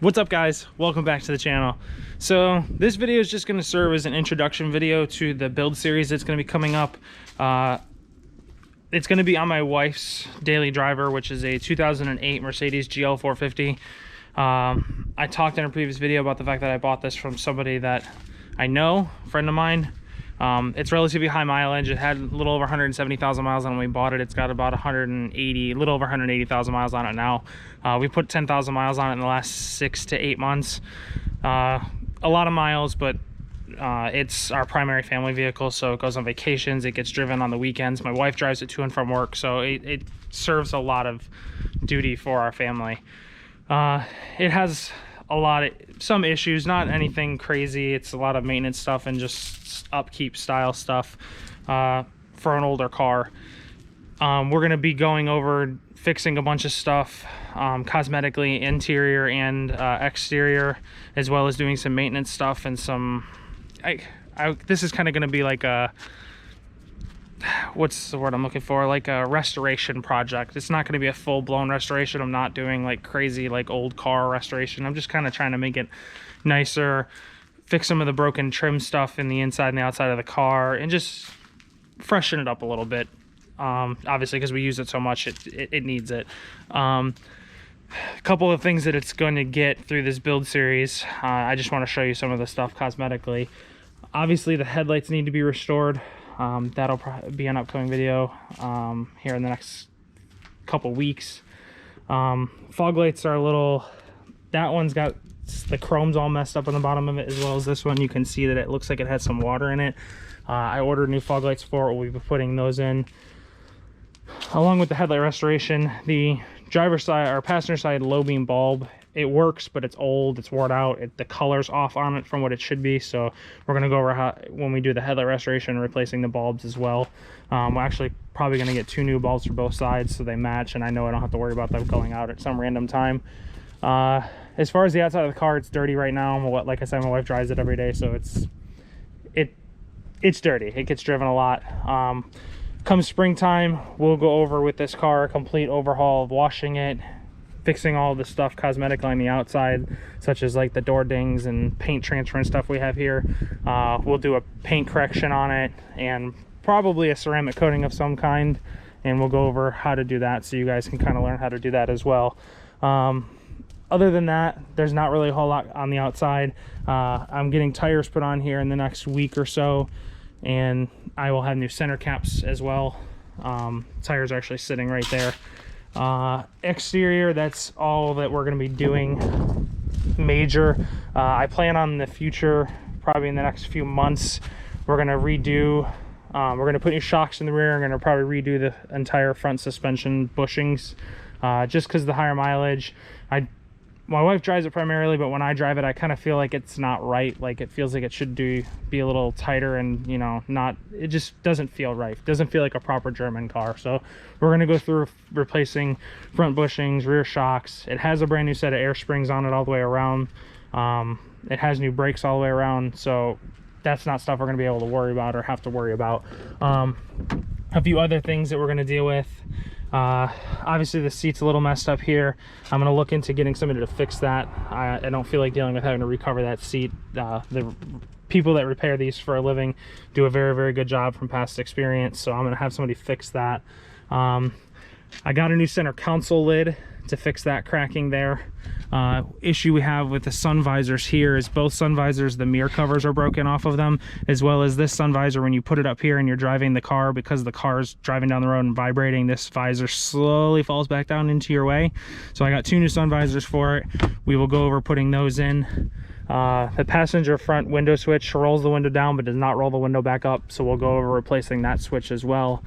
What's up, guys? Welcome back to the channel. So this video is just going to serve as an introduction video to the build series that's going to be coming up. It's going to be on my wife's daily driver, which is a 2008 Mercedes GL450. I talked in a previous video about the fact that I bought this from somebody that I know, a friend of mine. It's relatively high mileage. It had a little over 170,000 miles on when we bought it. It's got about a little over 180,000 miles on it now. We put 10,000 miles on it in the last 6 to 8 months. A lot of miles, but it's our primary family vehicle, so it goes on vacations. It gets driven on the weekends. My wife drives it to and from work, so it serves a lot of duty for our family. It has some issues, not anything crazy. It's a lot of maintenance stuff and just upkeep style stuff for an older car. We're going to be going over fixing a bunch of stuff cosmetically, interior and exterior, as well as doing some maintenance stuff and some this is kind of going to be like a, what's the word I'm looking for, like a restoration project. It's not going to be a full-blown restoration. I'm not doing like crazy like old car restoration. I'm just kind of trying to make it nicer, fix some of the broken trim stuff in the inside and the outside of the car, and just freshen it up a little bit. Obviously, because we use it so much, it needs it. A couple of things that it's going to get through this build series. I just want to show you some of the stuff cosmetically. Obviously, the headlights need to be restored. That'll probably be an upcoming video here in the next couple weeks. Fog lights are a little, that one's got the chrome's all messed up on the bottom of it, as well as this one. You can see that it looks like it has some water in it. I ordered new fog lights for it. We'll be putting those in along with the headlight restoration. The driver's side or passenger side low beam bulb, it works, but it's old, it's worn out, the color's off on it from what it should be. So we're going to go over how, when we do the headlight restoration, replacing the bulbs as well. We're actually probably going to get 2 new bulbs for both sides so they match, and I know I don't have to worry about them going out at some random time. As far as the outside of the car, it's dirty right now. Like I said, my wife drives it every day, so it's dirty. It gets driven a lot. Come springtime, we'll go over with this car a complete overhaul of washing it, fixing all the stuff cosmetically on the outside, such as like the door dings and paint transfer and stuff we have here. We'll do a paint correction on it and probably a ceramic coating of some kind, and we'll go over how to do that so you guys can kind of learn how to do that as well. Other than that, there's not really a whole lot on the outside. I'm getting tires put on here in the next week or so, and I will have new center caps as well. Tires are actually sitting right there. Exterior, that's all that we're going to be doing major. I plan on the future, probably in the next few months, we're going to redo, we're going to put new shocks in the rear. I'm going to probably redo the entire front suspension bushings, just because of the higher mileage. My wife drives it primarily, but when I drive it, I kind of feel like it's not right. Like, it feels like it should be a little tighter, and you know, it just doesn't feel right. It doesn't feel like a proper German car. So we're going to go through replacing front bushings, rear shocks. It has a brand new set of air springs on it all the way around. It has new brakes all the way around, so that's not stuff we're going to be able to worry about or have to worry about. A few other things that we're going to deal with. Obviously the seat's a little messed up here. I'm going to look into getting somebody to fix that. I don't feel like dealing with having to recover that seat. The people that repair these for a living do a very, very good job from past experience, so I'm going to have somebody fix that. I got a new center console lid to fix that cracking there. Issue we have with the sun visors here is both sun visors, the mirror covers are broken off of them, as well as this sun visor. When you put it up here and you're driving the car, because the car's driving down the road and vibrating, this visor slowly falls back down into your way. So I got 2 new sun visors for it. We will go over putting those in. The passenger front window switch rolls the window down but does not roll the window back up, so we'll go over replacing that switch as well.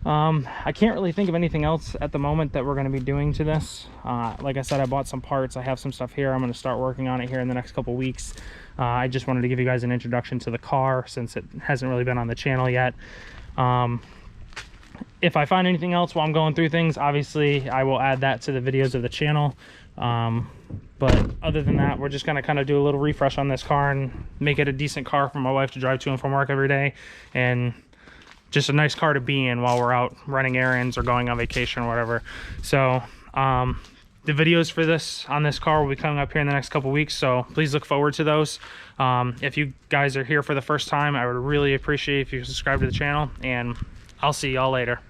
I can't really think of anything else at the moment that we're going to be doing to this. Like I said, I bought some parts. I have some stuff here. I'm going to start working on it here in the next couple weeks. I just wanted to give you guys an introduction to the car since it hasn't really been on the channel yet. If I find anything else while I'm going through things, obviously I will add that to the videos of the channel. But other than that, we're just going to kind of do a little refresh on this car and make it a decent car for my wife to drive to and from work every day, and just a nice car to be in while we're out running errands or going on vacation or whatever. So The videos for this on this car will be coming up here in the next couple weeks, so please look forward to those. If you guys are here for the first time, I would really appreciate if you subscribe to the channel, and I'll see y'all later.